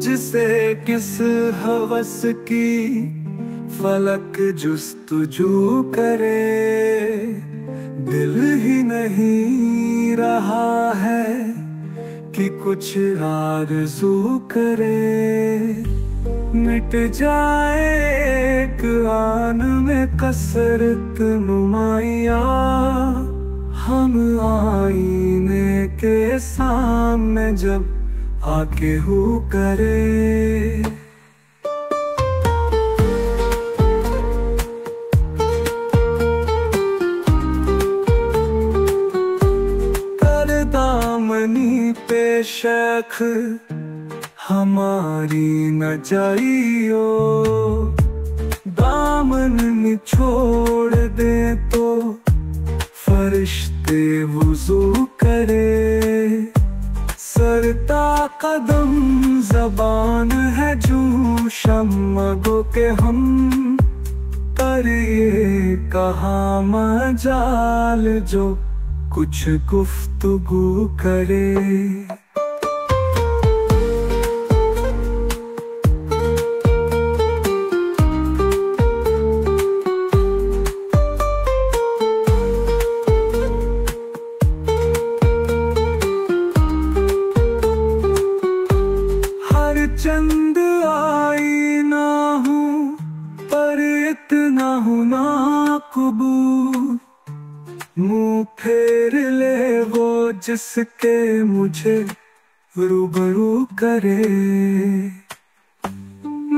तुझसे किस हवस की फलक जुस्तजू करे। दिल ही नहीं रहा है कि कुछ आरज़ू करे। मिट जाए एक आन में कसरत नुमाइया, हम आईने के सामने जब आके हूँ करे। कर दामनी पे शेख हमारी न जाइयो, दामन निछोड़ दे तो फरिश्ते वुज़ू करे। सरता कदम ज़बान है जो शम्मा गो के हम, पर ये कहाँ मजाल जो कुछ गुफ्तगू करे। चंद आई ना हूँ पर इतना हूँ ना कबूल, मुँह फेर ले वो जिसके मुझे रूबरू करे।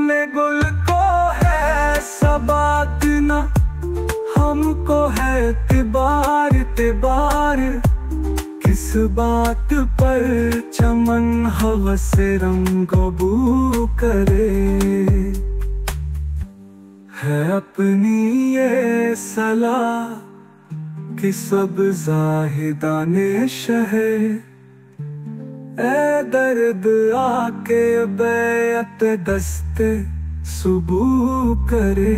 ले गुल को है सबात ना, हमको है तिबार तिबार। किस बात पर चमन हवस रंगो बू करे। है अपनी ये सलाह कि सब ज़ाहिदाने शहे, ए दर्द आके बैत दस्ते सुबू करे।